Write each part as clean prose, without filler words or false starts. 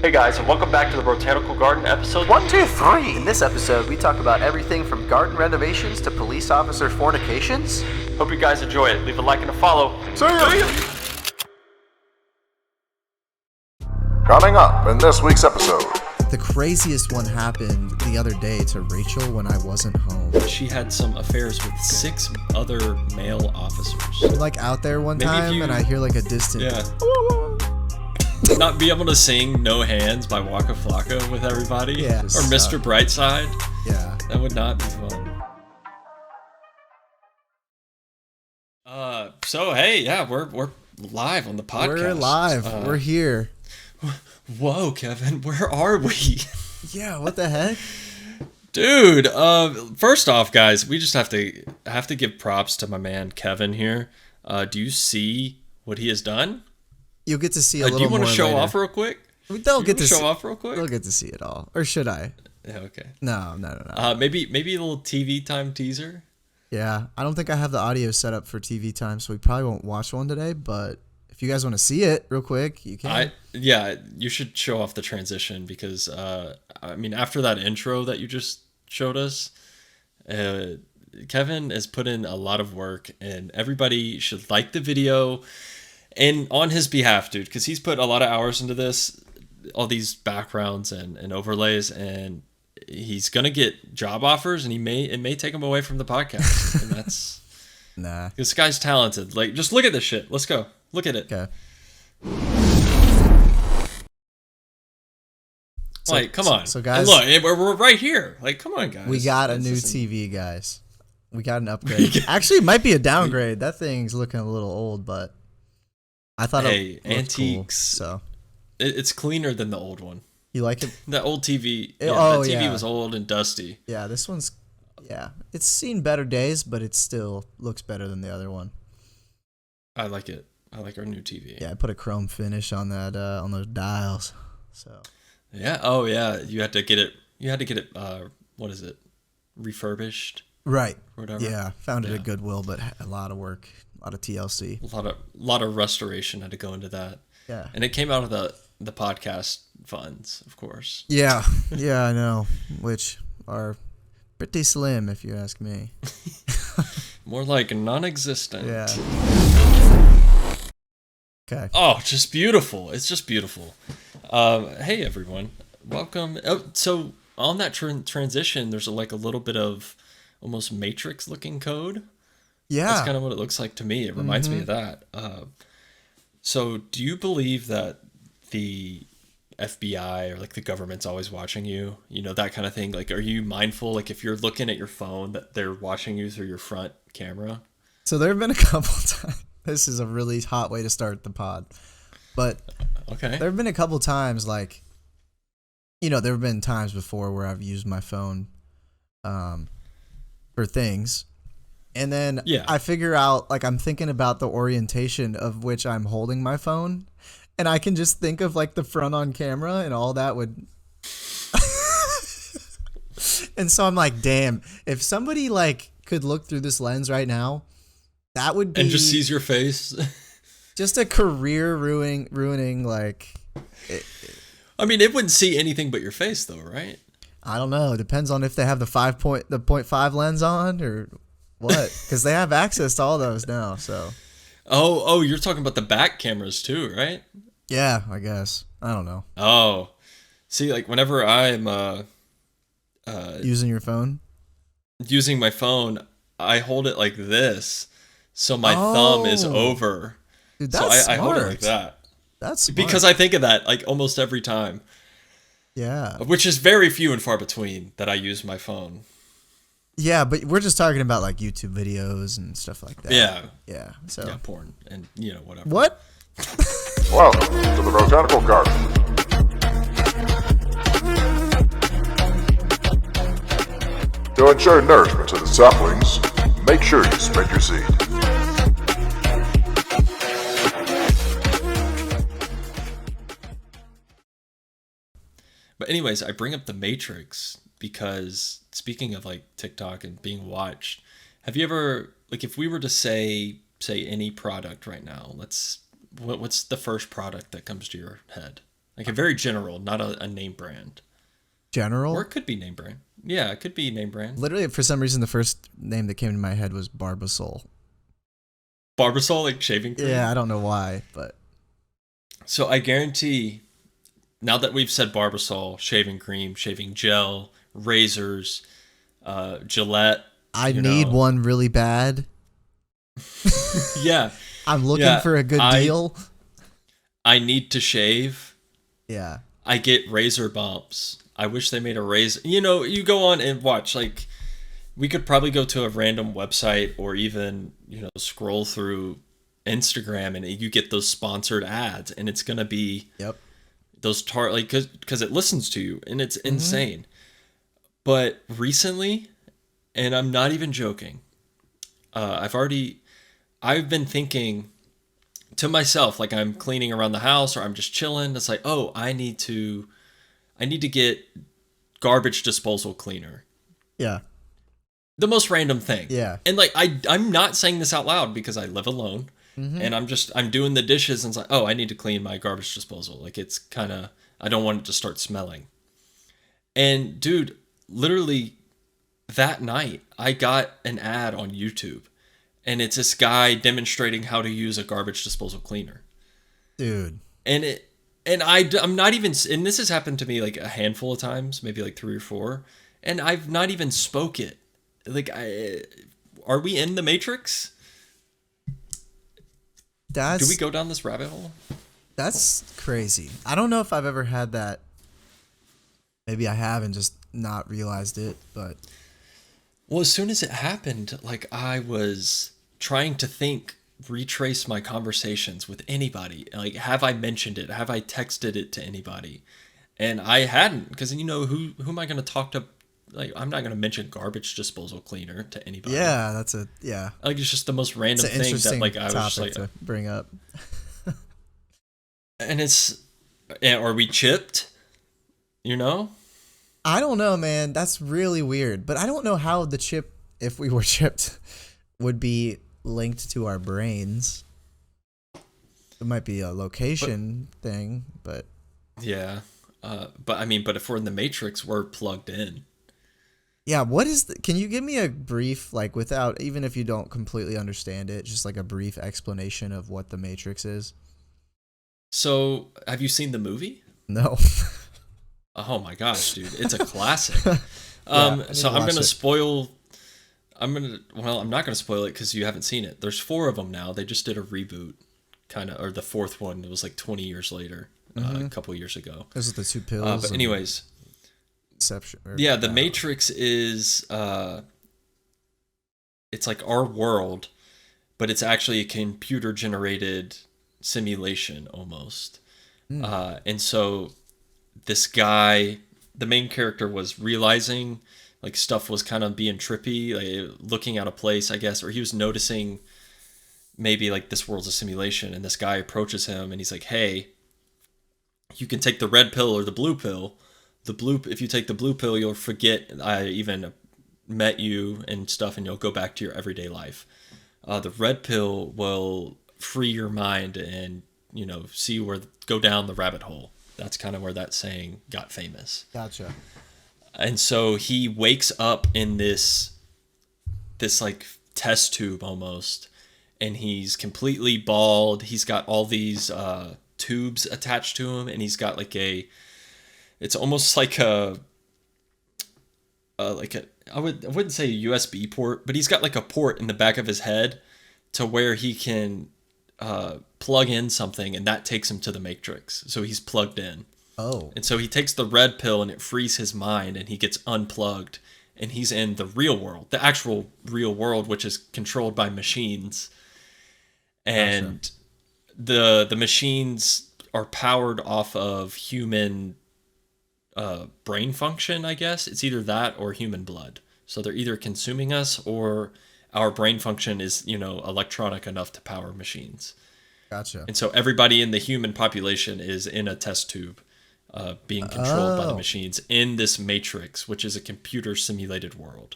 Hey guys, and welcome back to the Brotanical Garden episode 123. In this episode, we talk about everything from garden renovations to police officer fornications. Hope you guys enjoy it. Leave a like and a follow. See ya! Coming up in this week's episode. The craziest one happened the other day to Rachel when I wasn't home. She had some affairs with 6 other male officers. I'm like out there one Maybe time and I hear like a distant... Yeah. Not be able to sing No Hands by Waka Flocka with everybody. Yeah. Or Mr. Brightside. Yeah. That would not be fun. So hey, yeah, we're live on the podcast. We're live. We're here. Whoa, Kevin, where are we? Yeah, what the heck? Dude, first off, guys, we just have to give props to my man Kevin here. Do you see what he has done? You'll get to see a little more. Do you want to show later. off real quick? They'll get to show off real quick. They'll get to see it all, or should I? Yeah, okay. No. Maybe a little TV time teaser. Yeah, I don't think I have the audio set up for TV time, so we probably won't watch one today. But if you guys want to see it real quick, you can. Yeah, you should show off the transition because I mean, after that intro that you just showed us, Kevin has put in a lot of work, and everybody should like the video. And on his behalf, dude, because he's put a lot of hours into this, all these backgrounds and overlays, and he's gonna get job offers, and it may take him away from the podcast, and that's nah. This guy's talented. Like, just look at this shit. Let's go. Look at it. Okay. Like, come on. So guys, and look, we're right here. Like, come on, guys. We got a new TV, guys. We got an upgrade. Actually, it might be a downgrade. That thing's looking a little old, but I thought it looked antiques. Cool, so it's cleaner than the old one. You like it? That old TV. The TV was old and dusty. Yeah, this one's. Yeah, it's seen better days, but it still looks better than the other one. I like it. I like our new TV. Yeah, I put a chrome finish on that on those dials. So. Yeah. Oh yeah. You had to get it. What is it? Refurbished. Right. Or whatever. Yeah. Found it at Goodwill, but a lot of work, a lot of TLC. A lot of restoration had to go into that. Yeah. And it came out of the podcast funds, of course. Yeah. Yeah, I know. Which are pretty slim, if you ask me. More like non-existent. Yeah. Okay. Oh, just beautiful. It's just beautiful. Hey, everyone. Welcome. Oh, so on that transition, there's a little bit of almost Matrix-looking code. Yeah. That's kind of what it looks like to me. It reminds me of that. So do you believe that the FBI or the government's always watching you? You know, that kind of thing. Like, are you mindful, if you're looking at your phone, that they're watching you through your front camera? So there have been a couple times. This is a really hot way to start the pod. But okay, there have been a couple times, there have been times before where I've used my phone for things. And then I figure out, I'm thinking about the orientation of which I'm holding my phone. And I can just think of, the front on camera and all that would... And so I'm like, damn, if somebody, could look through this lens right now, that would be... And just sees your face. Just a career ruining, I mean, it wouldn't see anything but your face, though, right? I don't know. It depends on if they have the 0.5 lens on or what, because they have access to all those now. So. Oh, you're talking about the back cameras too, right? Yeah, I guess. I don't know. Oh, see, whenever I'm using your phone, using my phone, I hold it like this, so my thumb is over. Dude, that's so I hold it smart. like that. That's smart. Because I think of that almost every time. Yeah. Which is very few and far between that I use my phone. Yeah, but we're just talking about YouTube videos and stuff like that. Yeah. Yeah. So. Yeah, porn and whatever. What? Welcome to the Brotanical Garden. To ensure nourishment to the saplings, make sure you spread your seed. But anyways, I bring up the Matrix because speaking of TikTok and being watched, have you ever if we were to say any product right now, what's the first product that comes to your head? Like a very general, not a name brand. General? Or it could be name brand. Yeah, it could be name brand. Literally, for some reason, the first name that came to my head was Barbasol. Barbasol, like shaving cream? Yeah, I don't know why, but... So I guarantee, now that we've said Barbasol, shaving cream, shaving gel, razors, Gillette... I need one really bad. Yeah. I'm looking for a good deal. I need to shave. Yeah. I get razor bumps. I wish they made a razor. You know, you go on and watch, like, we could probably go to a random website or even, you know, scroll through Instagram and you get those sponsored ads and it's going to be those because it listens to you and it's insane. But recently, and I'm not even joking, I've been thinking to myself, like I'm cleaning around the house or I'm just chilling. It's like, oh, I need to get garbage disposal cleaner. Yeah. The most random thing. Yeah. And like, I'm not saying this out loud because I live alone and I'm doing the dishes and it's like, oh, I need to clean my garbage disposal. Like it's kind of, I don't want it to start smelling. And dude, literally that night I got an ad on YouTube and it's this guy demonstrating how to use a garbage disposal cleaner. Dude. And I'm not even, and this has happened to me like a handful of times, maybe like 3 or 4, and I've not even spoke it. Like, are we in the Matrix? Do we go down this rabbit hole? That's crazy. I don't know if I've ever had that. Maybe I have and just not realized it, but. Well, as soon as it happened, like I was trying to retrace my conversations with anybody. Like, have I mentioned it? Have I texted it to anybody? And I hadn't, because you know, who am I going to talk to? Like, I'm not going to mention garbage disposal cleaner to anybody. Yeah, Like, it's just the most random thing that, like, I was just like, to bring up. And are we chipped? You know? I don't know, man. That's really weird. But I don't know how the chip, if we were chipped, would be linked to our brains. It might be a location thing, but... Yeah. But if we're in the Matrix, we're plugged in. Yeah, can you give me a brief, like, without, even if you don't completely understand it, just like a brief explanation of what the Matrix is? So, have you seen the movie? No. Oh my gosh, dude. It's a classic. So I'm not going to spoil it because you haven't seen it. There's 4 of them now. They just did a reboot, or the 4th one. It was like 20 years later, a couple years ago. Those are the 2 pills. But anyways... Inception. The Matrix is it's like our world, but it's actually a computer generated simulation almost. And so this guy, the main character, was realizing like stuff was kind of being trippy, like looking at a place, I guess, or he was noticing maybe like this world's a simulation, and this guy approaches him and he's like, hey, you can take the red pill or the blue pill. If you take the blue pill, you'll forget I even met you and stuff, and you'll go back to your everyday life. The red pill will free your mind and, you know, go down the rabbit hole. That's kind of where that saying got famous. Gotcha. And so he wakes up in this like test tube almost, and he's completely bald. He's got all these tubes attached to him, and he's got like it's almost like I wouldn't say a USB port, but he's got like a port in the back of his head to where he can plug in something, and that takes him to the Matrix. So he's plugged in. Oh. And so he takes the red pill and it frees his mind, and he gets unplugged, and he's in the real world, the actual real world, which is controlled by machines. And the machines are powered off of human brain function, I guess. It's either that or human blood. So they're either consuming us or our brain function is, you know, electronic enough to power machines. Gotcha. And so everybody in the human population is in a test tube being controlled by the machines in this Matrix, which is a computer simulated world.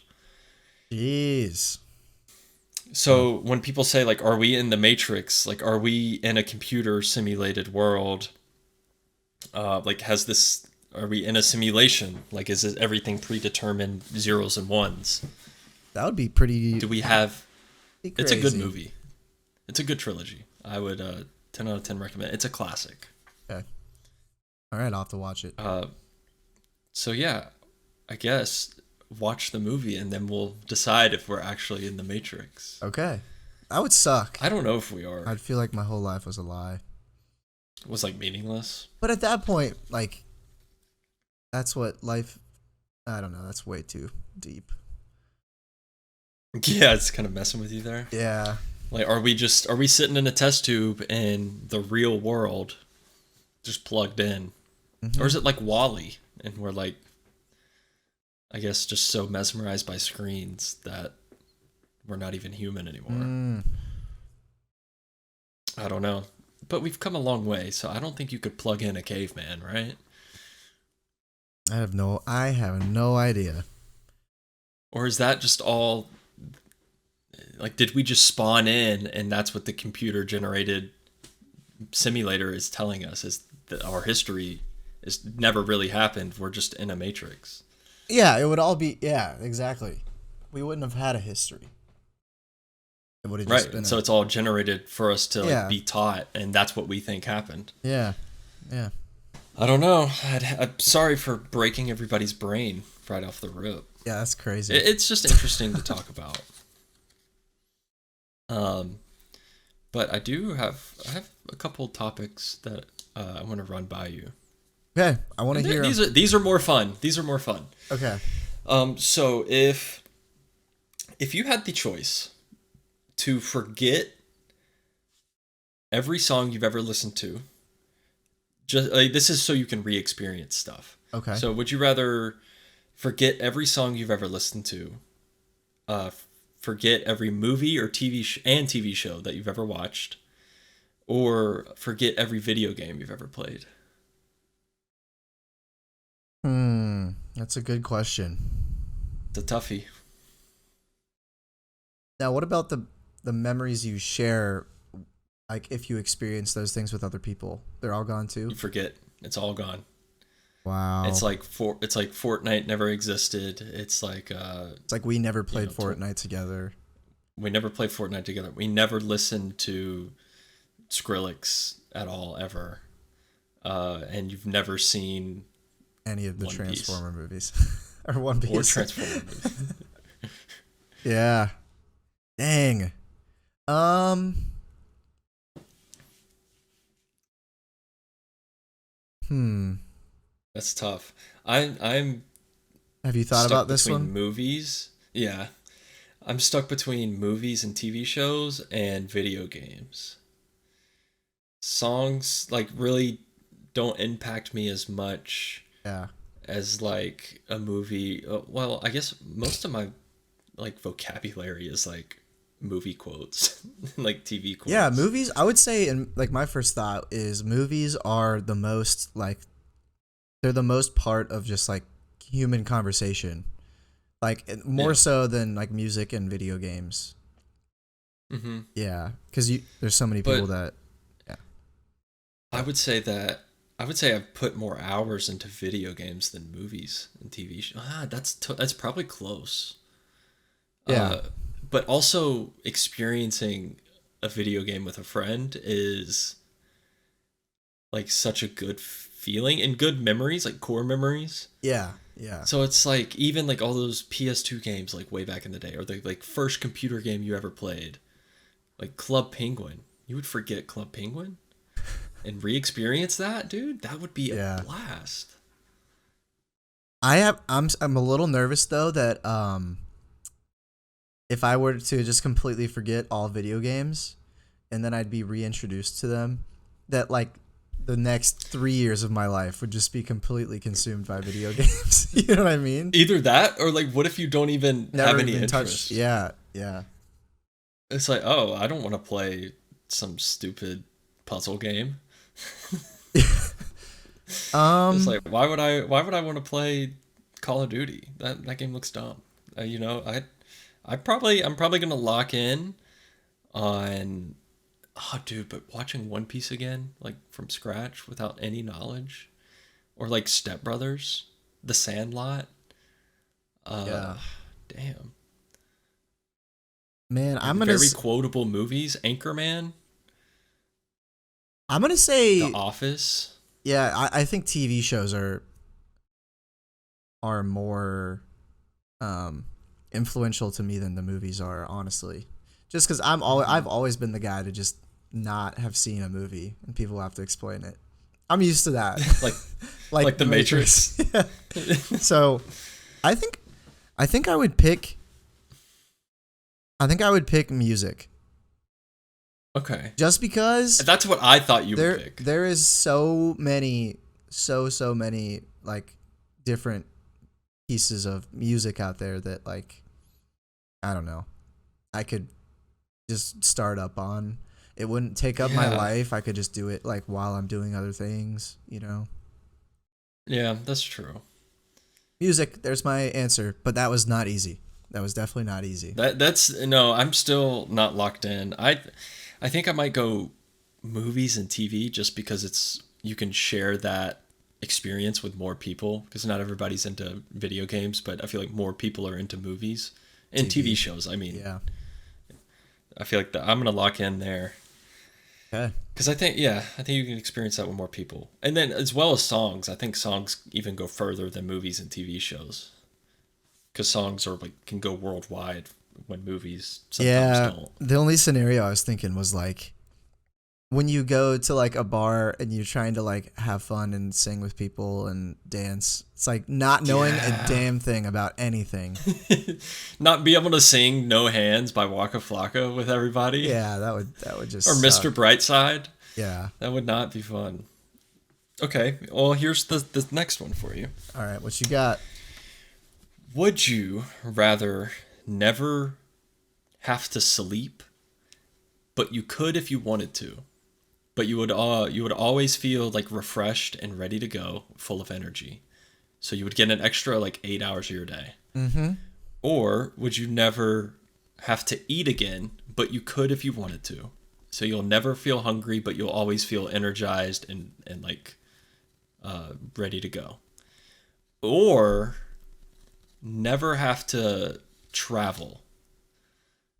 Jeez. So when people say, like, are we in the Matrix? Like, are we in a computer simulated world? Like, has this? Are we in a simulation? Like, is it everything predetermined zeros and ones? That would be pretty. Do we have? Pretty It's a good crazy. movie. It's a good trilogy. I would 10 out of 10 recommend. It's a classic. Okay. All right, I'll have to watch it. So yeah, I guess watch the movie and then we'll decide if we're actually in the Matrix. Okay. That would suck. I don't know if we are. I'd feel like my whole life was a lie. It was like meaningless. But at that point, like, that's what life. I don't know. That's way too deep. Yeah, it's kind of messing with you there. Yeah. Like, are we sitting in a test tube in the real world, just plugged in, or is it like Wall-E and we're like, I guess, just so mesmerized by screens that we're not even human anymore? I don't know, but we've come a long way, so I don't think you could plug in a caveman, right? I have no idea. Or is that just all? Like, did we just spawn in and that's what the computer generated simulator is telling us, is that our history is never really happened? We're just in a matrix. Yeah, it would all be. Yeah, exactly. We wouldn't have had a history. It would have just Right. been. So it's all generated for us to like, Yeah. be taught, and that's what we think happened. Yeah. Yeah. I don't know. I'm sorry for breaking everybody's brain right off the rip. Yeah, that's crazy. It's just interesting to talk about. But I have a couple topics that I want to run by you. Okay, I want to hear. These are more fun. These are more fun. Okay. So if you had the choice to forget every song you've ever listened to, just like, this is so you can re-experience stuff. Okay. So would you rather forget every song you've ever listened to, forget every movie or TV show that you've ever watched, or forget every video game you've ever played? That's a good question. It's a toughie. Now, what about the memories you share? Like, if you experience those things with other people, they're all gone too. You forget. It's all gone. Wow. It's like Fortnite never existed. It's like we never played Fortnite together. we never played Fortnite together. We never listened to Skrillex at all ever. And you've never seen Any of the One Piece. Transformer movies or One Piece or Transformer movies. Yeah. Dang. That's tough. I'm Have you thought stuck about this between one? movies. Yeah. I'm stuck between movies and TV shows and video games. Songs like really don't impact me as much Yeah. as like a movie. Well, I guess most of my like vocabulary is like movie quotes, like TV quotes. Yeah, movies. I would say, and like my first thought is movies are the most like they're the most part of just like human conversation, like more Yeah. so than like music and video games. Mm-hmm. Yeah, because there's so many But- people that. I would say I've put more hours into video games than movies and TV shows. That's probably close. Yeah. But also experiencing a video game with a friend is like such a good feeling and good memories, like core memories. Yeah, yeah. So it's like even like all those PS2 games like way back in the day, or the like first computer game you ever played, like Club Penguin. You would forget Club Penguin and re-experience that, dude. That would be Yeah. a blast. I'm a little nervous though that if I were to just completely forget all video games and then I'd be reintroduced to them, that like the next 3 years of my life would just be completely consumed by video games. You know what I mean? Either that, or like, what if you don't even have any even interest? Yeah, yeah. It's like, oh, I don't want to play some stupid puzzle game. It's like, why would I want to play Call of Duty? That game looks dumb. I'm probably gonna lock in on, oh dude, but watching One Piece again, like from scratch without any knowledge, or like Step Brothers, The Sandlot. Yeah. Damn. Man, Like I'm gonna very quotable movies. Anchorman, say The Office. yeah. I think TV shows are more influential to me than the movies are, honestly. Just because I've always been the guy to just not have seen a movie and people have to explain it. I'm used to that. Like like The Matrix. Yeah. So, I think I would pick. I think I would pick music. Okay. Just because That's what I thought you would pick. there is so many like different pieces of music out there that, like, I don't know, I could just start up on. It wouldn't take up my Yeah. life. I could just do it like while I'm doing other things, you know. Yeah, that's true. Music, there's my answer, but that was not easy. That was definitely not easy. That's no, I'm still not locked in. I think I might go movies and TV just because you can share that experience with more people, because not everybody's into video games, but I feel like more people are into movies and TV shows. I mean, Yeah. I feel like I'm gonna lock in there Okay. because I think you can experience that with more people, and then as well as songs. I think songs even go further than movies and TV shows, because songs are like can go worldwide when movies sometimes Yeah. don't. The only scenario I was thinking was like when you go to like a bar and you're trying to like have fun and sing with people and dance. It's like not knowing a damn thing about anything. Not be able to sing "No Hands" by Waka Flocka with everybody. Yeah, that would just Or Mr. suck. Brightside. Yeah. That would not be fun. Okay, well, here's the next one for you. All right, what you got? Would you rather never have to sleep, but you could if you wanted to, but you would always feel like refreshed and ready to go, full of energy, so you would get an extra like 8 hours of your day? Mm-hmm. Or would you never have to eat again, but you could if you wanted to, so you'll never feel hungry, but you'll always feel energized and like ready to go? Or never have to travel.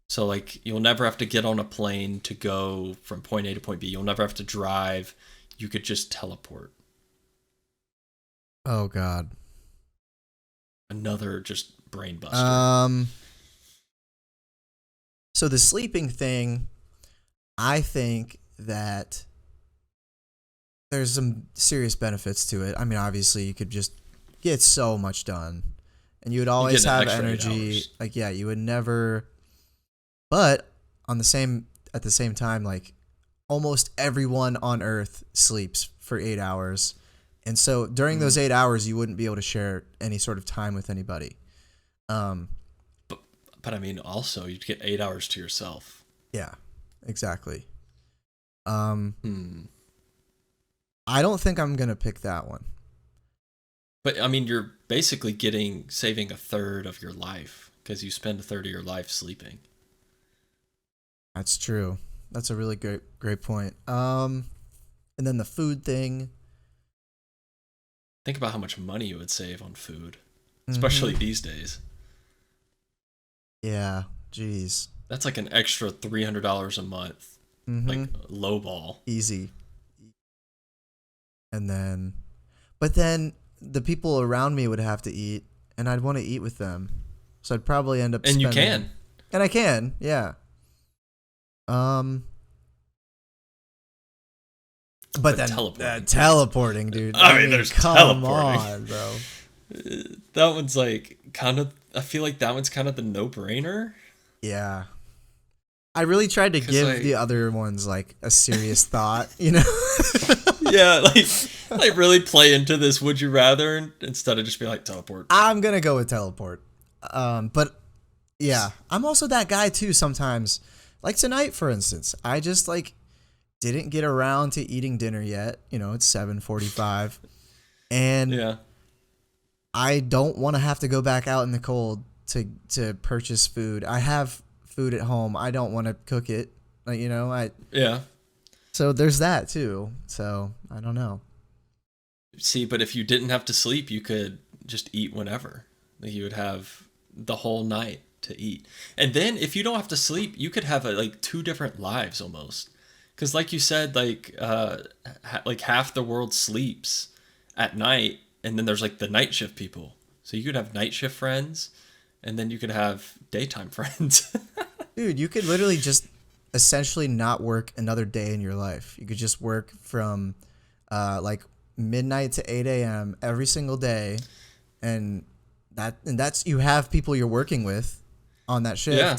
So like you'll never have to get on a plane to go from point A to point B. You'll never have to drive. You could just teleport. Oh God. Another just brain buster. So the sleeping thing, I think that there's some serious benefits to it. I mean, obviously you could just get so much done and you would always get an have extra 8 energy. hours. Like, yeah, you would never, but at the same time, like almost everyone on earth sleeps for 8 hours. And so during those 8 hours, you wouldn't be able to share any sort of time with anybody. But I mean, also you'd get 8 hours to yourself. Yeah, exactly. Hmm. I don't think I'm gonna pick that one. But I mean, you're basically saving a third of your life because you spend a third of your life sleeping. That's true. That's a really great point. And then the food thing. Think about how much money you would save on food, especially these days. Yeah, jeez. That's like an extra $300 a month, like low ball. Easy. But then the people around me would have to eat, and I'd want to eat with them, so I'd probably end up. And you spending, can. And I can, yeah. But then teleporting, dude. I mean, there's come teleporting. on, bro. That one's like kind of. I feel like that one's kind of the no-brainer. Yeah. I really tried to give like- the other ones like a serious thought, you know? Yeah, like really play into this. Would you rather instead of just be like teleport? I'm gonna go with teleport. But yeah, I'm also that guy too sometimes. Like tonight, for instance, I just like didn't get around to eating dinner yet. You know, it's 7:45, and Yeah. I don't want to have to go back out in the cold to purchase food. I have food at home. I don't want to cook it. Like, you know, Yeah. so there's that too. So I don't know. See, but if you didn't have to sleep, you could just eat whenever. Like, you would have the whole night to eat. And then if you don't have to sleep, you could have like two different lives almost. Because like you said, like like half the world sleeps at night, and then there's like the night shift people. So you could have night shift friends, and then you could have daytime friends. Dude, you could literally just essentially not work another day in your life. You could just work from like midnight to 8 a.m. every single day, and that's you have people you're working with on that shift. Yeah.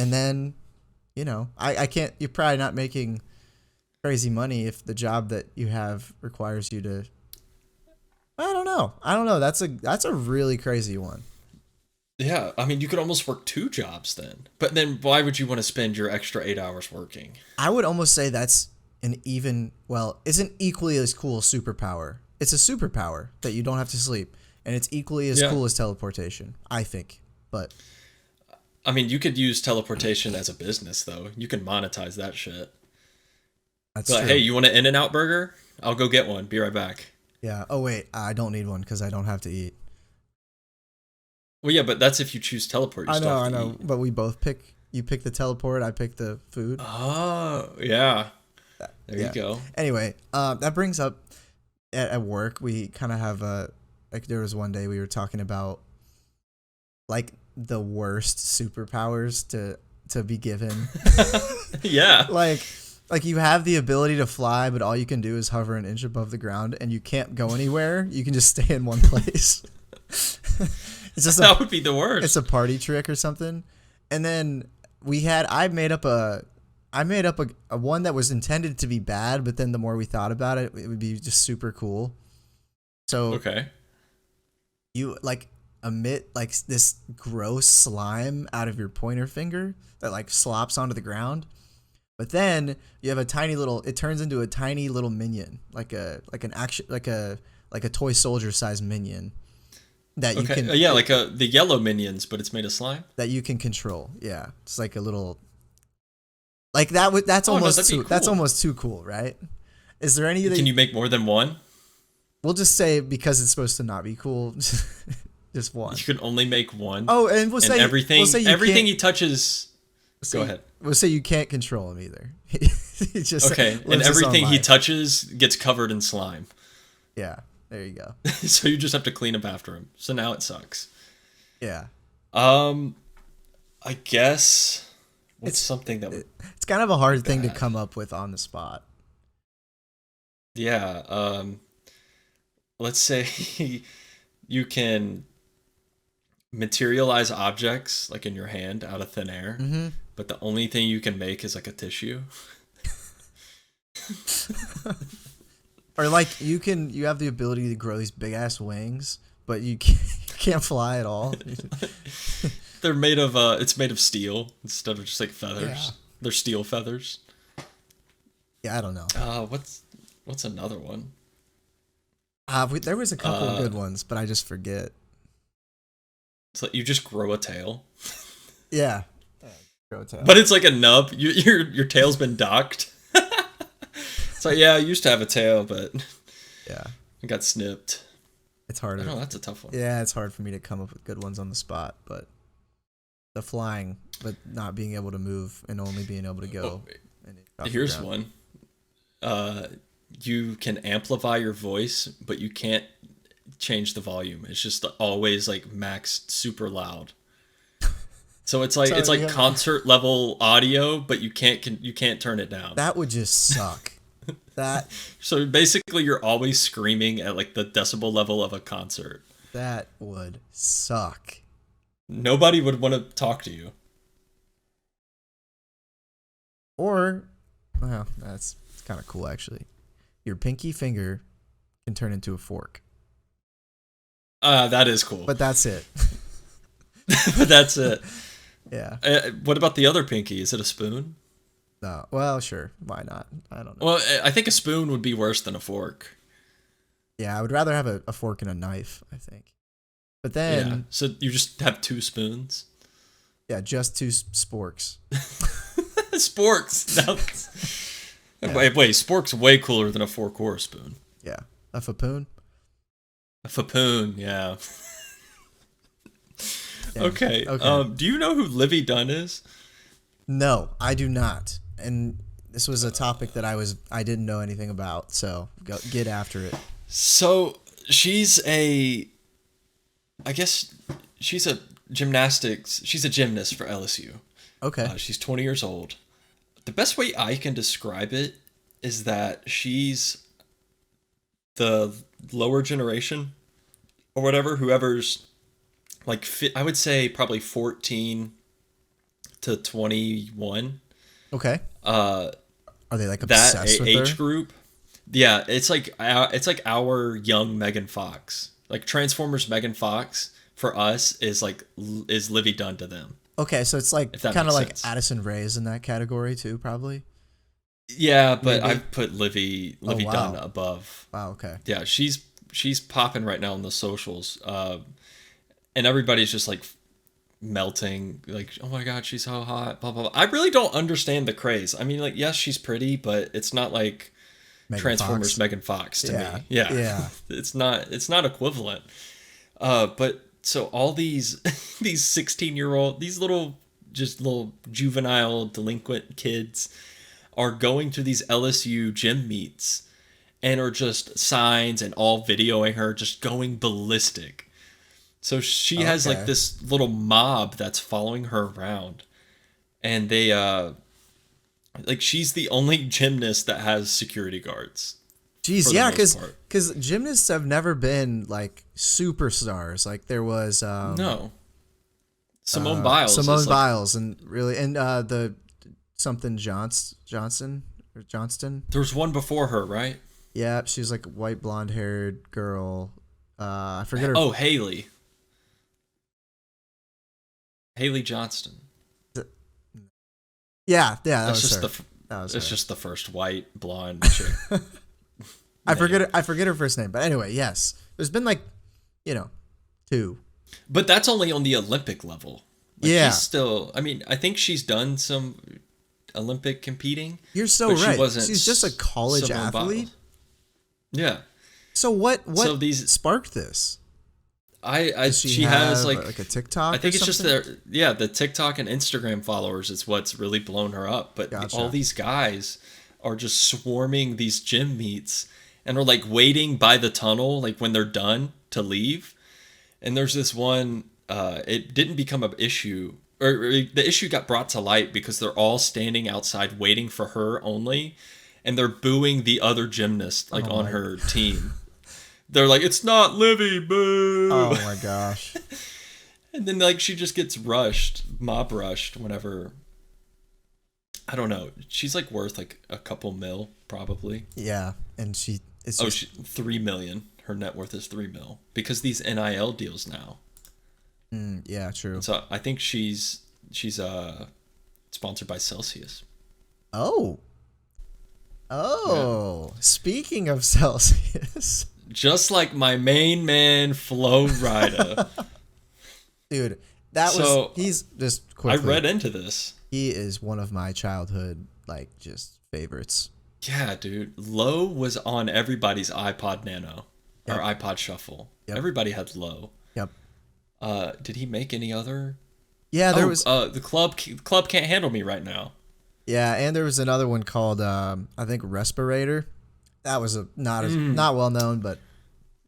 And then, you know, I can't, you're probably not making crazy money if the job that you have requires you to, I don't know. That's a really crazy one. Yeah, I mean, you could almost work two jobs then. But then why would you want to spend your extra 8 hours working? I would almost say that's isn't equally as cool superpower. It's a superpower that you don't have to sleep, and it's equally as cool as teleportation, I think. But I mean, you could use teleportation as a business, though. You can monetize that shit. that's But true. hey, you want an In-N-Out burger? I'll go get one. Be right back. Yeah. Oh wait, I don't need one because I don't have to eat. Well, yeah, but that's if you choose teleport. You I still know, have I to know. eat. But we both pick. You pick the teleport. I pick the food. Oh, yeah. There Yeah. you go. Anyway, that brings up at work. We kind of have like there was one day we were talking about like the worst superpowers to be given. Yeah. Like you have the ability to fly, but all you can do is hover an inch above the ground, and you can't go anywhere. You can just stay in one place. It's just That would be the worst. it's a party trick or something. And then I made up a one that was intended to be bad, but then the more we thought about it, it would be just super cool. So Okay. you like emit like this gross slime out of your pointer finger that like slops onto the ground. But then you have it turns into a tiny little minion, like a toy soldier sized minion that you Okay. can Yeah, like the yellow minions, but it's made of slime. that you can control. Yeah. It's like a little like that that's Oh, no, almost that'd be that's cool. almost too cool, right? Is there anything Can you make more than one? we'll just say because it's supposed to not be cool, just one. You can only make one. Oh, and we'll and say everything we'll say you everything can't- he touches. say- Go ahead. We'll say you can't control him either. He just Okay, and lives his own everything he life. touches gets covered in slime. Yeah, there you go. So you just have to clean up after him. So now it sucks. Yeah, I guess what's something that it's kind of a hard thing to come up with on the spot. yeah, let's say you can materialize objects like in your hand out of thin air, but the only thing you can make is like a tissue. Or like you have the ability to grow these big ass wings, but you can't fly at all. They're made of it's made of steel instead of just like feathers. Yeah. They're steel feathers. Yeah, I don't know. What's another one? There was a couple of good ones, but I just forget. It's like you just grow a tail, Yeah. Grow a tail. but it's like a nub. Your tail's been docked. It's like, yeah, I used to have a tail, but Yeah, it got snipped. it's I harder. don't know, that's a tough one. Yeah, it's hard for me to come up with good ones on the spot, but the flying, but not being able to move and only being able to go. Here's one. You can amplify your voice, but you can't change the volume. It's just always like maxed super loud. So it's like So you have- concert level audio, but you can't turn it down. That would just suck. that So basically, you're always screaming at like the decibel level of a concert. that would suck. Nobody would want to talk to you. Or, well, that's kind of cool actually. Your pinky finger can turn into a fork, That is cool. but that's it. But that's it. Yeah. What about the other pinky? Is it a spoon? No. Well, sure. Why not? I don't know. Well, I think a spoon would be worse than a fork. Yeah, I would rather have a fork and a knife, I think. But Yeah. then, So you just have two spoons. yeah, just two sporks. Sporks. Now, wait, spork's way cooler than a fork or a spoon. Yeah. A fapoon? Fapoon, yeah. Damn. Okay. Do you know who Livy Dunn is? No, I do not. And this was a topic that I didn't know anything about. So get after it. So she's I guess she's a gymnast for LSU. Okay. She's 20 years old. The best way I can describe it is that she's the lower generation or whatever, whoever's like, I would say probably 14 to 21. Okay. Are they like that obsessed with age her? group? Yeah, it's like our young Megan Fox. Like Transformers Megan Fox for us is Livy Dunn to them. Okay, so it's like If that kind of makes like sense. Addison Rae's in that category too, probably. Yeah, but Maybe. I've put Livy wow. Dunn above. Wow. Okay. Yeah, she's popping right now on the socials, and everybody's just like melting, like, oh my god, she's so hot, blah blah blah. I really don't understand the craze. I mean, like, yes, she's pretty, but it's not like Megan Transformers Fox. Megan Fox to Yeah, me. Yeah, yeah. it's not equivalent. But so all these 16-year-old, these little juvenile delinquent kids are going to these LSU gym meets and are just signs and all videoing her just going ballistic. So she has like Okay. this little mob that's following her around, and they like, she's the only gymnast that has security guards. Jeez, for the yeah, most part. because gymnasts have never been like superstars. Like there was No, Simone Biles. Simone is, like, Biles, and really, and the something Johnston or Johnston. there was one before her, right? Yeah, she's like a white blonde haired girl. I forget her. Oh, Haley Johnston. yeah, that That's was just her. That was it's her. just the first white blonde chick. I forget her first name, but anyway, yes. There's been like, two. But that's only on the Olympic level. Like, Yeah. she's still. I mean, I think she's done some Olympic competing. You're so but she right. wasn't She's just a college Simone athlete. Biles. Yeah. So what So these- sparked this? Does she has have, like a TikTok. I think or it's just something? the TikTok and Instagram followers is what's really blown her up. But Gotcha. all these guys are just swarming these gym meets and are like waiting by the tunnel, like when they're done to leave. And there's this one, it didn't become an issue, or the issue got brought to light because they're all standing outside waiting for her only, and they're booing the other gymnast like on her team. They're like, it's not Livy, boo. Oh my gosh. And then like she just gets mob rushed whenever. I don't know. She's like worth like a couple mil probably. Yeah, and it's Oh, just, 3 million. Her net worth is 3 mil because these NIL deals now. yeah, true. So I think she's sponsored by Celsius. Oh. Speaking of Celsius, Just like my main man Flo Rida. dude, that So, he's just I quickly. read into this. He is one of my childhood just favorites. Yeah, dude. Low was on everybody's iPod Nano or Yep. iPod Shuffle. Yep. Everybody had Low. Yep. Did he make any other? Yeah, there was. The club can't handle me right now. Yeah, and there was another one called I think Respirator. That was not well known, but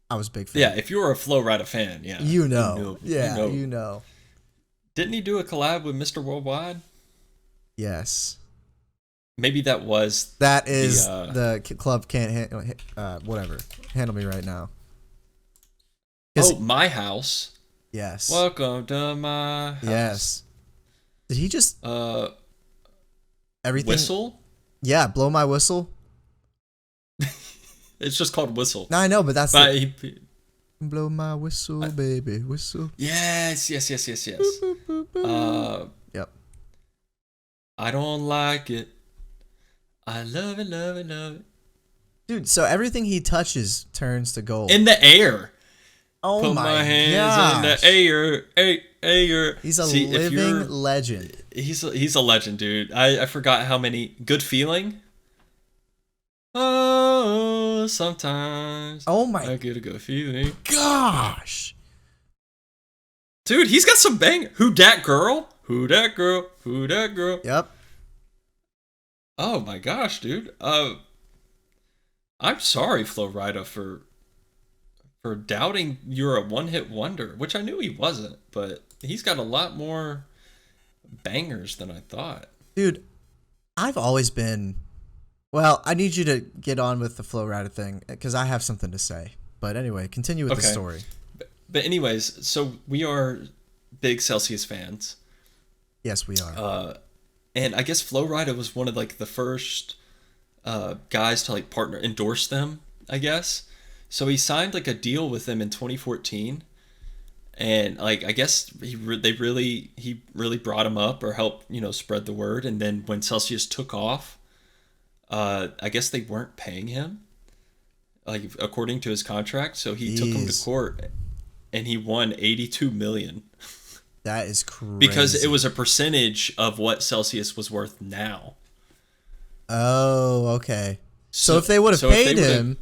I was a big fan. Yeah, if you were a Flo Rida fan, yeah, you know. you know. Didn't he do a collab with Mr. Worldwide? Yes, Maybe that was. that is the club can't handle. Whatever, handle me right now. Oh, My House. Yes. Welcome to my house. Yes. Did he just everything? Whistle. Yeah, blow my whistle. It's just called Whistle. No, I know, but that's But blow my whistle, baby, whistle. yes. Yep. I don't like it. I love it. Dude, so everything he touches turns to gold. In the air. Oh Put my hands in gosh. the air. He's a See, if you're- living legend. He's a legend, dude. I forgot how many. Good Feeling. Oh, know sometimes. Oh my I get a good feeling. gosh. Dude, he's got some bang. Who dat girl? Who dat girl? Who dat girl? Yep. Oh my gosh, dude. I'm sorry, Flo Rida, for doubting you're a one-hit wonder, which I knew he wasn't, but he's got a lot more bangers than I thought. Dude, I've always been. Well, I need you to get on with the Flo Rida thing because I have something to say. But anyway, continue with the story. But anyways, so we are big Celsius fans. Yes, we are. And I guess Flo Rida was one of like the first guys to like endorse them, I guess. So he signed like a deal with them in 2014. And like I guess he really brought him up or helped, spread the word. And then when Celsius took off, I guess they weren't paying him, like according to his contract. So he took him to court, and he won $82 million. That is crazy. Because it was a percentage of what Celsius was worth now. Oh, okay. So if they would have paid him,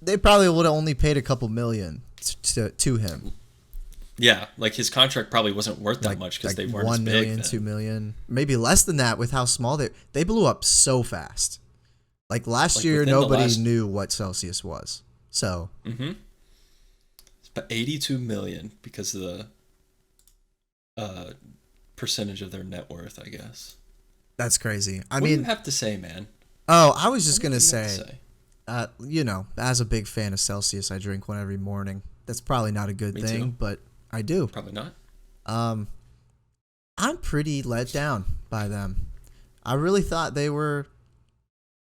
they probably would have only paid a couple million to him. Yeah, like his contract probably wasn't worth that much because they weren't 1 as big million, then. 2 million, maybe less than that with how small they blew up so fast. Like last year, nobody knew what Celsius was. So. Mm-hmm. It's about $82 million because of the percentage of their net worth, I guess. That's crazy. What do you have to say, man? Oh, I was just gonna say, as a big fan of Celsius, I drink one every morning. That's probably not a good thing, but I do. Probably not. I'm pretty let down by them. I really thought they were,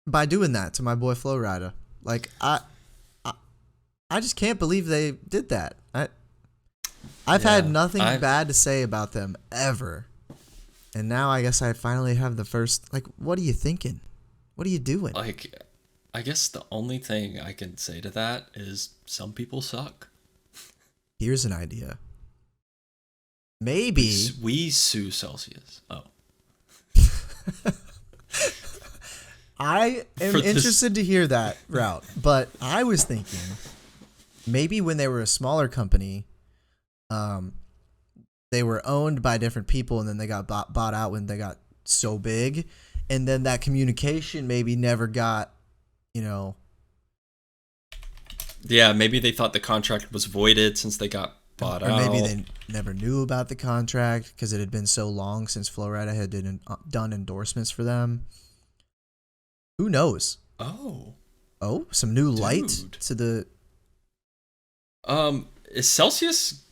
by doing that to my boy Flo Rida. Like I just can't believe they did that. I've had nothing bad to say about them ever. And now I guess I finally have the first, like, what are you thinking? What are you doing? Like, I guess the only thing I can say to that is some people suck. Here's an idea. Maybe we sue Celsius. Oh. I am interested to hear that route, but I was thinking maybe when they were a smaller company, they were owned by different people and then they got bought out when they got so big, and then that communication maybe never got, Yeah, maybe they thought the contract was voided since they got bought out. Or maybe they never knew about the contract because it had been so long since Flo Rida had done endorsements for them. Who knows? Oh, some new light to the. Is Celsius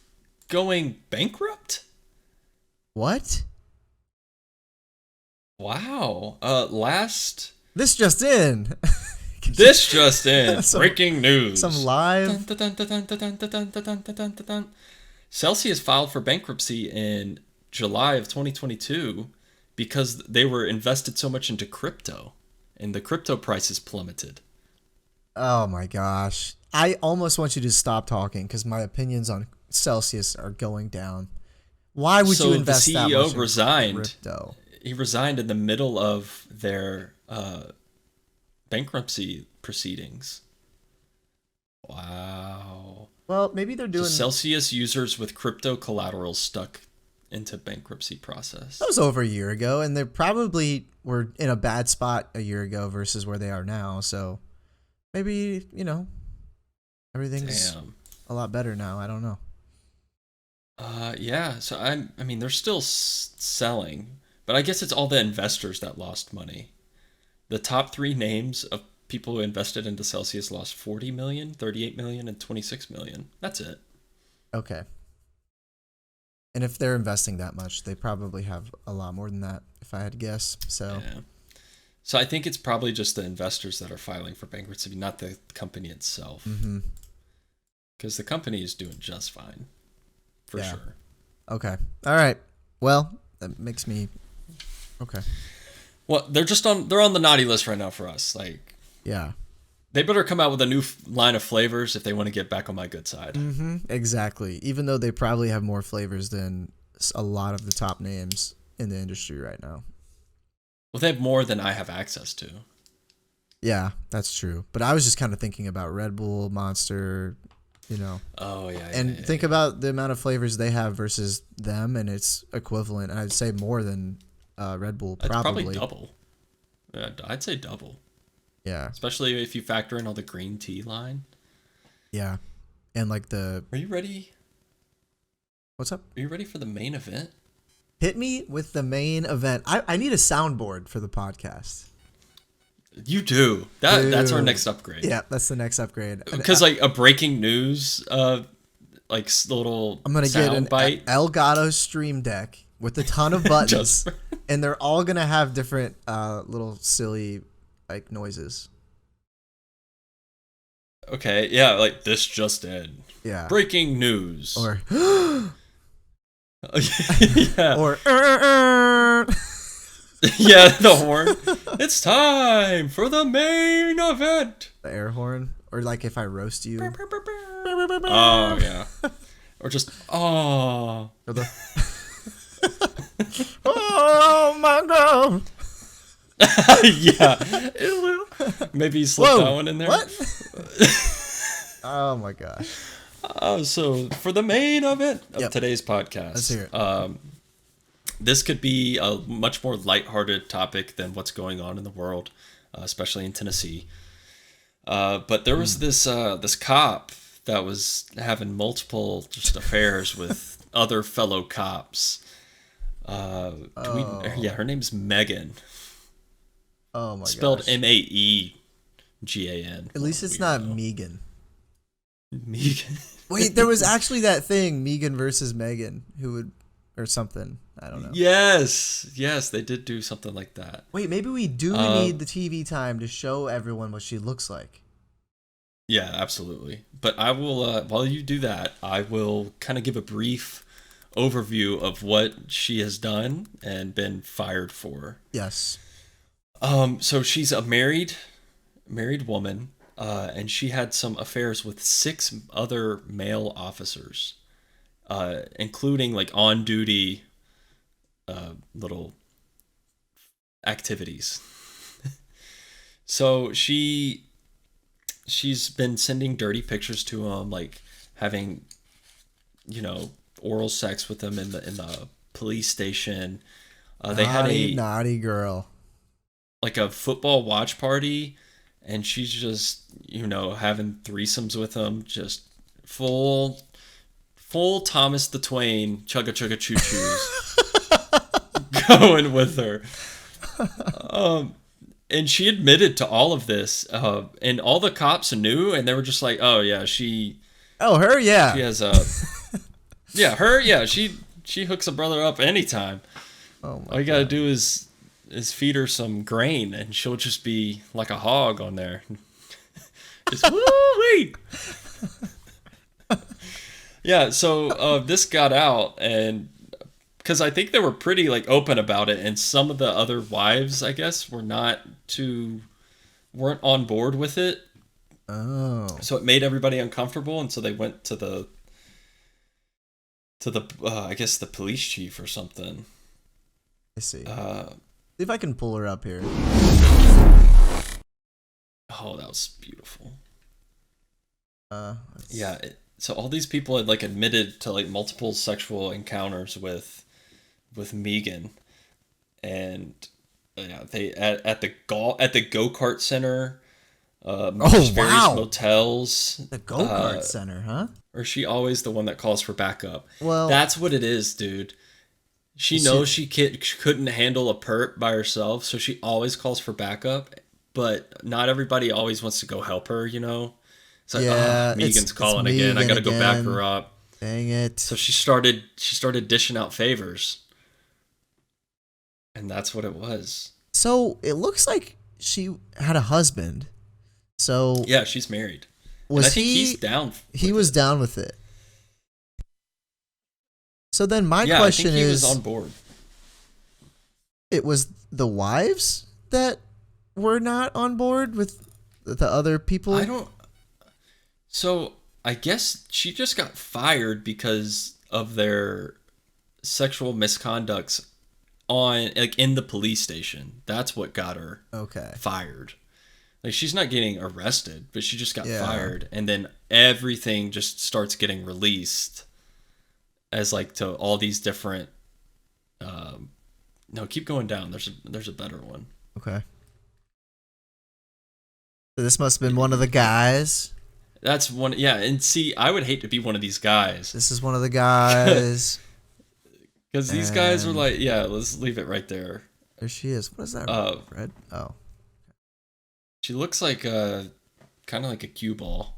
going bankrupt? What? Wow. This just in. This just in. Breaking news. Some live. Celsius filed for bankruptcy in July of 2022 because they were invested so much into crypto, and the crypto prices plummeted. Oh my gosh. I almost want you to stop talking because my opinions on Celsius are going down. Why would you invest the that CEO much in resigned. crypto? He resigned in the middle of their bankruptcy proceedings. Wow. Well, maybe they're doing. So Celsius users with crypto collateral stuck into bankruptcy process. That was over a year ago, and they probably were in a bad spot a year ago versus where they are now. So maybe, everything's a lot better now. I don't know. Yeah. So I mean, they're still selling, but I guess it's all the investors that lost money. The top 3 names of people who invested into Celsius lost 40 million, 38 million, and 26 million. That's it. Okay. And if they're investing that much, they probably have a lot more than that, if I had to guess. So, yeah. So I think it's probably just the investors that are filing for bankruptcy, not the company itself. Mm-hmm. Because the company is doing just fine, for sure. Okay. All right. Well, that makes me okay. Well, they're on the naughty list right now for us. Like, yeah. They better come out with a new line of flavors if they want to get back on my good side. Mm-hmm. Exactly. Even though they probably have more flavors than a lot of the top names in the industry right now. Well, they have more than I have access to. Yeah, that's true. But I was just kind of thinking about Red Bull, Monster, Oh yeah. and think about the amount of flavors they have versus them, and it's equivalent. I'd say more than Red Bull, It's probably. probably double. Yeah, I'd say double. Yeah, Especially if you factor in all the green tea line. yeah, and like the Are you ready? what's up? Are you ready for the main event? Hit me with the main event. I need a soundboard for the podcast. You do. That's our Dude. next upgrade. Yeah, that's the next upgrade. And Because like a breaking news, little I'm gonna get sound an bite. Elgato Stream Deck with a ton of buttons, Just- and they're all gonna have different little silly like noises. Okay, yeah, like this just in. Yeah. Breaking news. Or yeah. or Yeah, the horn. It's time for the main event. the air horn, or like if I roast you, Oh yeah. Or just oh. or the oh my god. Yeah. Maybe slip Whoa, that one in there. what? Oh my gosh. So for the main event of Yep. today's podcast, Let's hear it. This could be a much more lighthearted topic than what's going on in the world, especially in Tennessee. But there was this cop that was having multiple just affairs with other fellow cops. Yeah, her name's Megan, Oh my spelled gosh. Maegan. At least it's not Meegan. Megan. Wait, there was actually that thing, Megan versus Megan, or something. I don't know. Yes, they did do something like that. Wait, maybe we do need the TV time to show everyone what she looks like. Yeah, absolutely. But I will, while you do that, I will kind of give a brief overview of what she has done and been fired for. Yes. So she's a married woman, and she had some affairs with 6 other male officers, including like on-duty little activities. So she's been sending dirty pictures to him, like having, oral sex with them in the police station. They had a naughty girl. like a football watch party, and she's just having threesomes with him, just full Thomas the Twain chugga chugga choo choos going with her. And she admitted to all of this, and all the cops knew, and they were just like, oh yeah, she Her, yeah. she has a she hooks a brother up anytime. Oh my All you gotta do is feed her some grain, and she'll just be like a hog on there. Just woo-wee. Yeah, so this got out, and because I think they were pretty like open about it, and some of the other wives, I guess, weren't on board with it. Oh. So it made everybody uncomfortable, and so they went to the I guess the police chief or something. I see. See if I can pull her up here. Oh, that was beautiful. Let's- Yeah. So all these people had like admitted to like multiple sexual encounters with Meegan, and yeah, they at the go-kart center, various wow. motels. The go-kart center, huh? Or is she always the one that calls for backup? Well, That's what it is, dude. She knows she couldn't handle a perp by herself, so she always calls for backup. But not everybody always wants to go help her, It's like, Yeah, Megan's it's calling again. I Megan gotta go back again. her up. dang it. So she started dishing out favors, and that's what it was. So it looks like she had a husband. So Yeah, she's married. was And I think he? he's down. He was down with it. So then my Yeah, question I think he is, was on board. it was the wives that were not on board with the other people? I don't. So I guess she just got fired because of their sexual misconducts in the police station. That's what got her Okay. fired. Like, she's not getting arrested, but she just got Yeah. fired, and then everything just starts getting released as like to all these different. No, keep going down. There's a better one. Okay. So this must have been one of the guys. That's one. Yeah, and see, I would hate to be one of these guys This is one of the guys. because these guys are And- like, yeah, let's leave it right there. There she is. What is that? Red? Oh. She looks like kind of like a cue ball.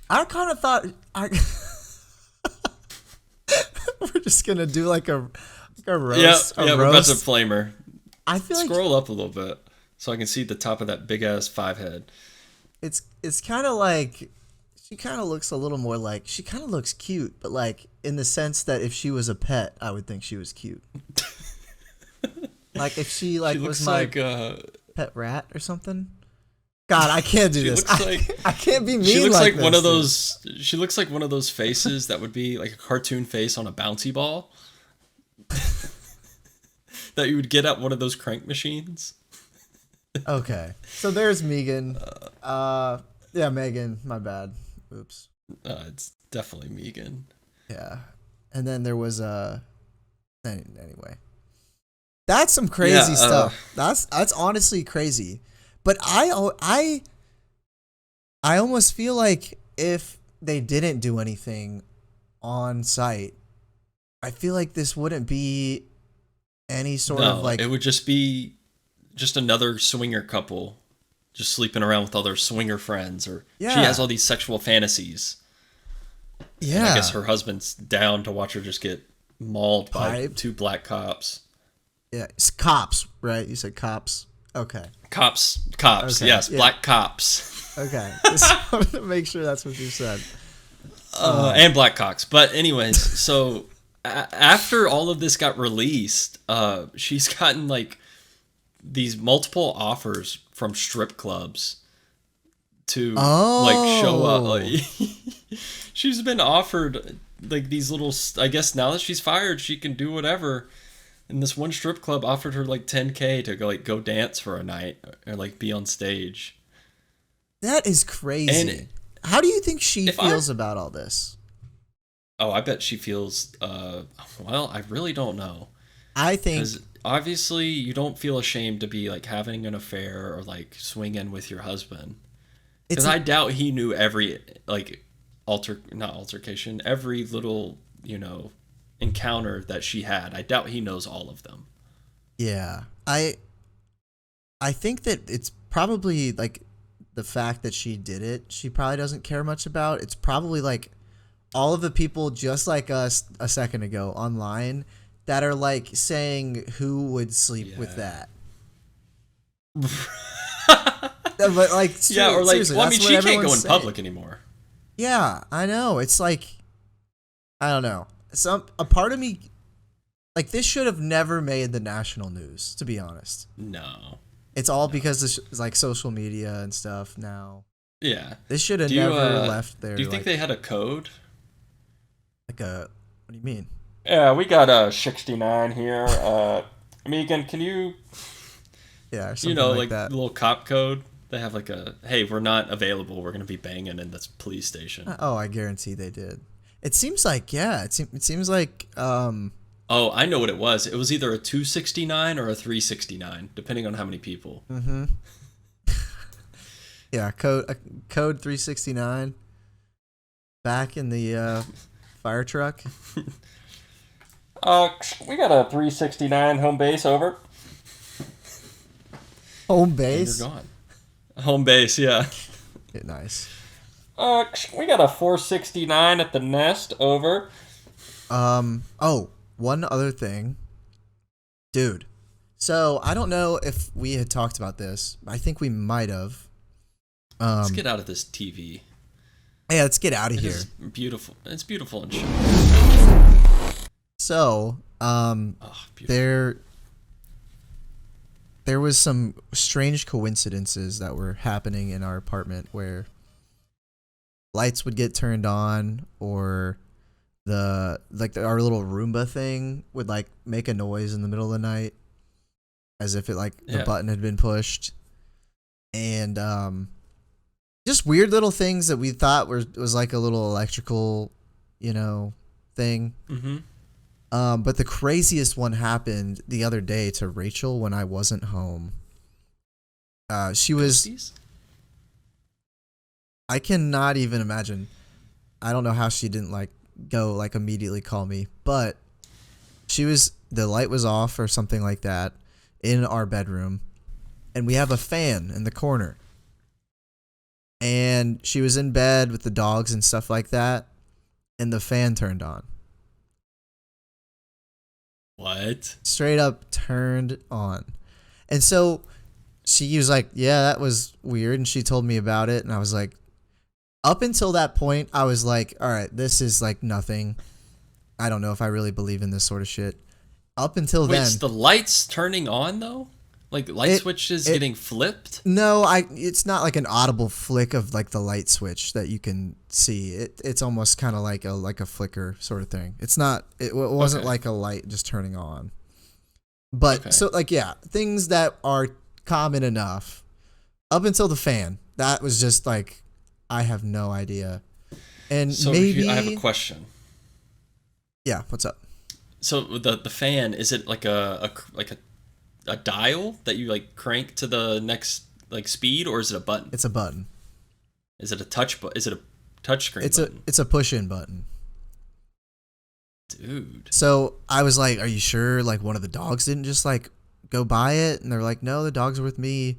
I kind of thought we're just gonna do like a roast. Yeah, we're about to flame her. I feel like Scroll up a little bit so I can see the top of that big ass 5 head. it's kind of like she kind of looks a little more like she kind of looks cute, but like in the sense that if she was a pet, I would think she was cute. Like if she like She was looks my like pet rat or something. God, I can't do She this. looks like- I can't be mean. she looks like one this, of those. She looks like one of those faces that would be like a cartoon face on a bouncy ball that you would get at one of those crank machines. dude. Okay, so there's Meegan. Yeah, Megan. My bad. Oops. It's definitely Meegan. Yeah, and then there was anyway. That's some crazy stuff. That's honestly crazy. But I almost feel like if they didn't do anything on site, I feel like this wouldn't be any sort of like it would just be just another swinger couple just sleeping around with all their swinger friends, or she Yeah. has all these sexual fantasies. yeah. And I guess her husband's down to watch her just get mauled by Piped. 2 black cops. Yeah, it's cops, right? You said cops. Okay. Cops, Okay, yes, yeah. black cops. Okay. Just wanted to make sure that's what you said. And black cocks. But anyways, so after all of this got released, she's gotten like these multiple offers from strip clubs to like show up. Like, she's been offered like these little. I guess now that she's fired, she can do whatever. And this one strip club offered her like $10K to go dance for a night or like be on stage. That is crazy. And how do you think she if I- feels about all this? Oh, I bet she feels. Well, I really don't know. I think Because obviously you don't feel ashamed to be like having an affair or like swinging with your husband. it's Because I doubt he knew every like not altercation, every little encounter that she had. I doubt he knows all of them. yeah. I think that it's probably like the fact that she did it, she probably doesn't care much about. It's probably like all of the people just like us a second ago online that are like saying who would sleep with that. But like Yeah, or like, seriously, well, I mean, that's she what can't go in everyone's saying. public anymore. Yeah, I know. It's like I don't know. A part of me like this should have never made the national news, to be honest. No. It's all because it's like social media and stuff now. Yeah. This should have Do you, never left there. Do you think like, they had a code? like a what do you mean? Yeah, we got a 69 here. Meegan, can you Yeah, or something like like that. the little cop code? They have like a, hey, we're not available. We're going to be banging in this police station. Oh, I guarantee they did. It seems like it seems like Oh, I know what it was. It was either a 269 or a 369, depending on how many people. yeah, code 369 back in the fire truck. We got a 369 home base over. Home And base. you're gone. Home base, yeah. Yeah, nice. We got a 469 at the nest over. Oh, one other thing. Dude. So, I don't know if we had talked about this. I think we might have. Let's get out of this TV. Yeah, let's get out of here. It's beautiful. It's beautiful and shit. So, Oh, beautiful. there was some strange coincidences that were happening in our apartment where lights would get turned on, or our little Roomba thing would like make a noise in the middle of the night as if it like the Yeah. button had been pushed. and just weird little things that we thought was like a little electrical, thing. Mm-hmm. But the craziest one happened the other day to Rachel when I wasn't home. She was. Ghosties? I cannot even imagine. I don't know how she didn't go immediately call me, but the light was off or something like that in our bedroom, and we have a fan in the corner. And she was in bed with the dogs and stuff like that, and the fan turned on. What? Straight up turned on. And so she was like, yeah, that was weird. And she told me about it. And I was like, up until that point, I was like, all right, this is like nothing. I don't know if I really believe in this sort of shit. Up until Wait, then. is the lights turning on though? Like light switches getting flipped? No, it's not like an audible flick of like the light switch that you can see. It's almost kind of like a flicker sort of thing. It's not. It wasn't Okay. like a light just turning on. But Okay. so things that are common enough. Up until the fan, that was just like, I have no idea. And So maybe I have a question. Yeah, what's up? So the fan, is it like a dial that you like crank to the next like speed, or is it a button? It's a button. Is it a touch Is it a touch screen button? It's a push-in button. Dude. So I was like, are you sure like one of the dogs didn't just like go by it? And they're like, no, the dogs are with me.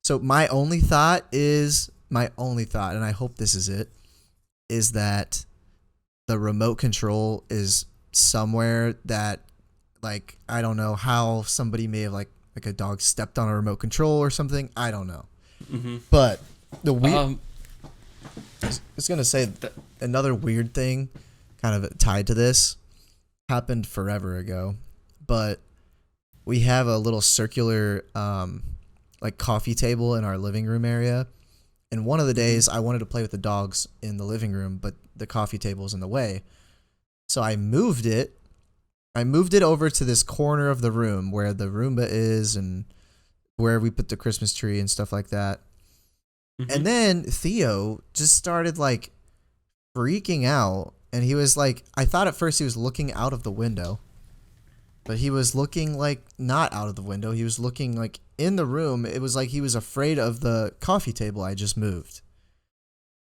So my only thought, and I hope this is it, is that the remote control is somewhere that, like, I don't know how somebody may have like a dog stepped on a remote control or something. I don't know. Mm-hmm. But the weird, I Um, was going to say that another weird thing kind of tied to this happened forever ago, but we have a little circular like coffee table in our living room area. And one of the days I wanted to play with the dogs in the living room, but the coffee table was in the way. So I moved it over to this corner of the room where the Roomba is and where we put the Christmas tree and stuff like that. mhm. And then Theo just started like freaking out. And he was like, I thought at first he was looking out of the window, but he was looking like not out of the window. He was looking like in the room. It was like he was afraid of the coffee table I just moved.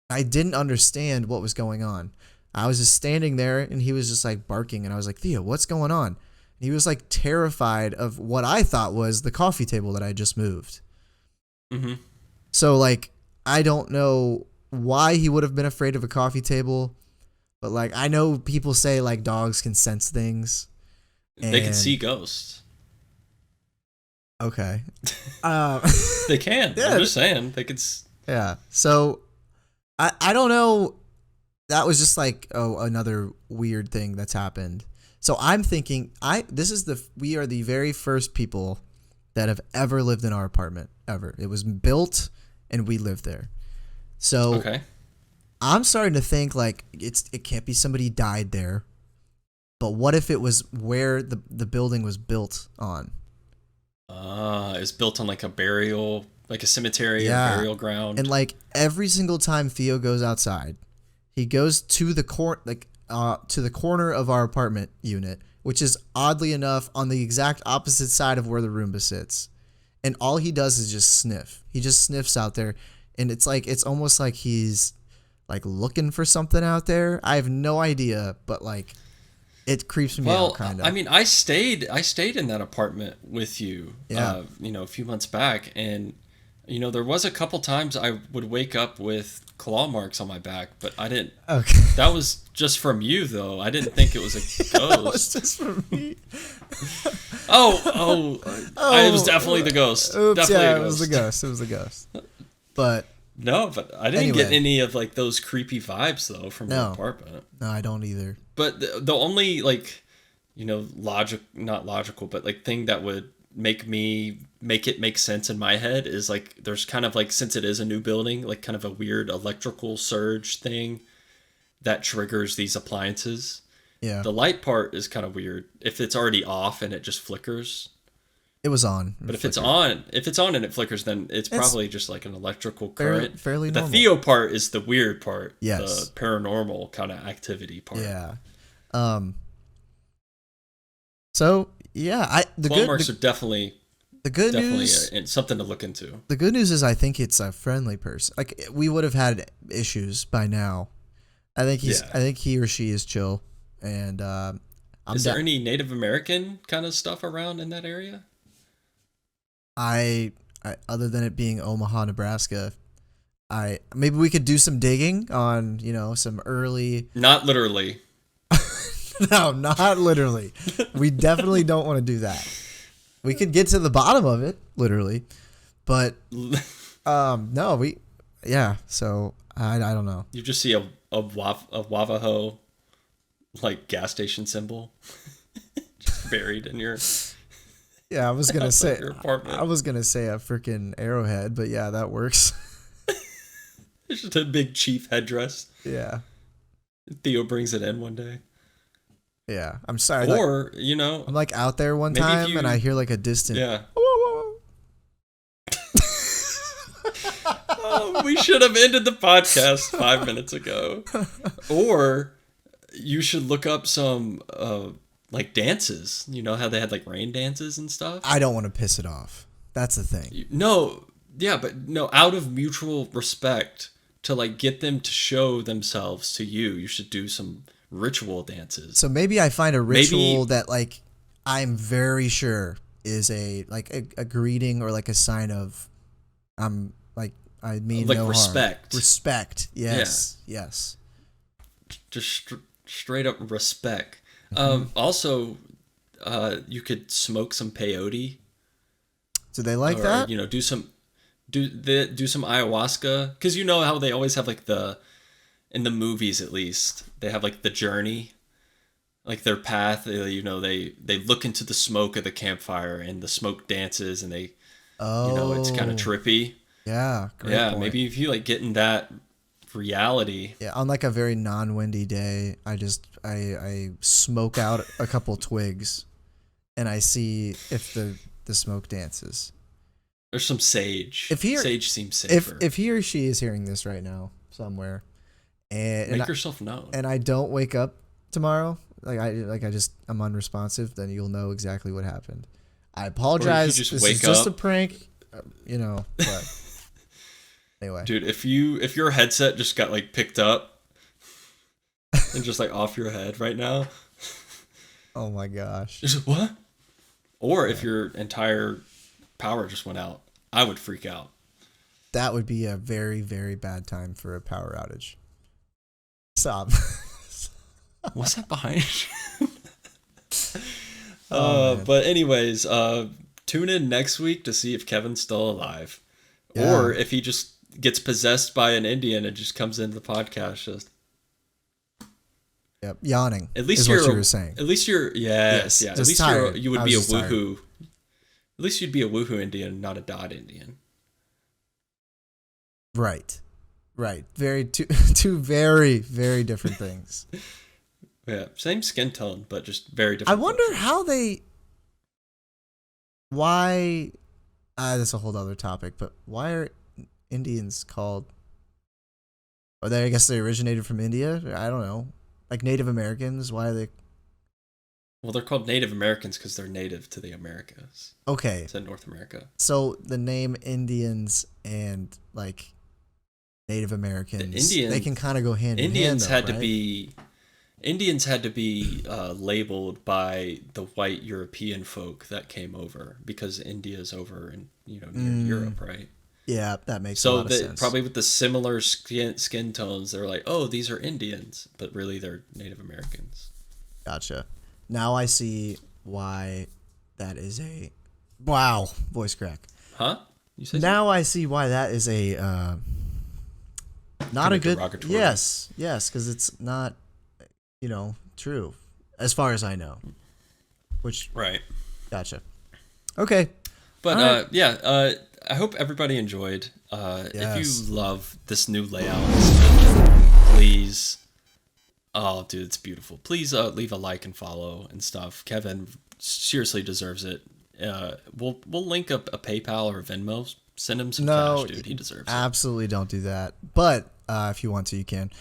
I didn't understand what was going on. I was just standing there and he was just like barking. And I was like, Theo, what's going on? And he was like terrified of what I thought was the coffee table that I just moved. Mm-hmm. So like, I don't know why he would have been afraid of a coffee table, but like, I know people say like dogs can sense things. They can and- see ghosts. Okay. They can. Yeah. I'm just saying. They could. Yeah. So I don't know. That was just like another weird thing that's happened. So I'm thinking we are the very first people that have ever lived in our apartment ever. It was built and we lived there. So Okay. I'm starting to think like it can't be somebody died there. But what if it was where the building was built on? It's built on like a burial, like a cemetery or burial ground. And like every single time Theo goes outside, he goes to the corner of our apartment unit, which is oddly enough on the exact opposite side of where the Roomba sits. And all he does is just sniff. He just sniffs out there, and it's almost like he's like looking for something out there. I have no idea, but like it creeps me out kind of. I mean, I stayed in that apartment with you, Yeah. a few months back, and there was a couple times I would wake up with claw marks on my back, but I didn't. Okay. That was just from you, though. I didn't think it was a That was ghost. just for me. It was definitely the ghost. Oops, Definitely yeah, a it was the ghost. It was the ghost. But No, but I didn't get Anyway. any of like those creepy vibes though from No. your apartment. no, I don't either. But the only like, not logical, but like thing that would make it make sense in my head is like there's kind of like, since it is a new building, like kind of a weird electrical surge thing that triggers these appliances. Yeah. The light part is kind of weird if it's already off and it just flickers. It was on. But if it's on and it flickers, then it's probably just like an electrical current. Fairly the normal. Theo part is the weird part. Yes. The paranormal kind of activity part. Yeah. So yeah, Claw marks are definitely the good news. Something to look into. The good news is I think it's a friendly person. Like we would have had issues by now. I think he or she is chill. And is there any Native American kind of stuff around in that area? I other than it being Omaha, Nebraska, maybe we could do some digging on, some early. Not literally. No, not literally. We definitely don't want to do that. We could get to the bottom of it, literally, but no, So I don't know. You just see a Wavaho like gas station symbol just buried in your. Yeah, I was gonna say your apartment. I was gonna say a freaking arrowhead, but yeah, that works. It's just a big chief headdress. Yeah. Theo brings it in one day. Yeah, I'm sorry. Or I'm like out there one time and I hear like a distant. Yeah. Oh, we should have ended the podcast 5 minutes ago. Or you should look up some like dances. You know how they had like rain dances and stuff? I don't want to piss it off. That's the thing. Out of mutual respect to like get them to show themselves to you, you should do some ritual dances. So maybe I find a ritual that like I'm very sure is a greeting or like a sign of I mean like no respect. Harm. Respect. Yes. Yeah. Yes. Just straight up respect. Mm-hmm. Also, you could smoke some peyote. Do they like that? Do some ayahuasca, because how they always have like in the movies at least they have like the journey, like their path. They look into the smoke of the campfire and the smoke dances and they it's kind of trippy. Yeah, great point. Maybe if you like get in that reality. Yeah, on like a very non-windy day, I smoke out a couple twigs, and I see if the smoke dances. There's some sage. Sage seems safer. If he or she is hearing this right now somewhere, and make yourself known, and I don't wake up tomorrow, I'm unresponsive, then you'll know exactly what happened. I apologize. This is just a prank, but. Anyway, dude, if your headset just got like picked up and just like off your head right now, oh my gosh, just what? Or if your entire power just went out, I would freak out. That would be a very, very bad time for a power outage. Stop. What's that behind you? But anyways, tune in next week to see if Kevin's still alive, or if he just gets possessed by an Indian and just comes into the podcast just yawning. At least what you were saying. At least you're yes. At least tired. You would be a woohoo. Tired. At least you'd be a woohoo Indian, not a dot Indian. Right. Two very, very different things. Yeah, same skin tone, but just very different. I wonder why that's a whole other topic, but why are Indians called? I guess they originated from India. I don't know. Like Native Americans, why are they? Well, they're called Native Americans because they're native to the Americas. Okay. To North America. So the name Indians and like Native Americans, they can kind of go hand in hand. Indians had to be labeled by the white European folk that came over because India's over in near Europe, right? Yeah, that makes a lot of sense. Probably with the similar skin tones, they're like, oh, these are Indians, but really they're Native Americans. Gotcha. Now I see why that is a voice crack. Huh? You said now I see why that is a not a good. Yes, because it's not true as far as I know. Which right. Gotcha. Okay. But I hope everybody enjoyed. Yes. If you love this new layout, please. Oh, dude, it's beautiful. Please leave a like and follow and stuff. Kevin seriously deserves it. we'll link up a PayPal or a Venmo. Send him some No, cash, dude. He deserves it. absolutely don't do that. But if you want to, you can.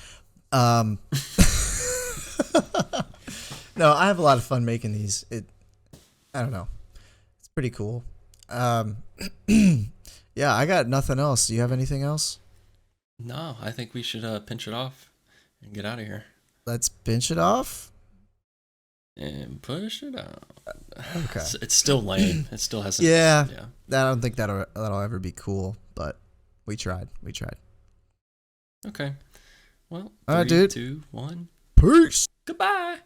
No, I have a lot of fun making these. I don't know. It's pretty cool. Yeah, I got nothing else. Do you have anything else? No, I think we should pinch it off and get out of here. Let's pinch it off. And push it out. Okay. It's still lame. It still hasn't. Yeah. Yeah. I don't think that'll ever be cool, but we tried. Okay. Well, All right, 3, dude. 2, 1. Peace. Goodbye.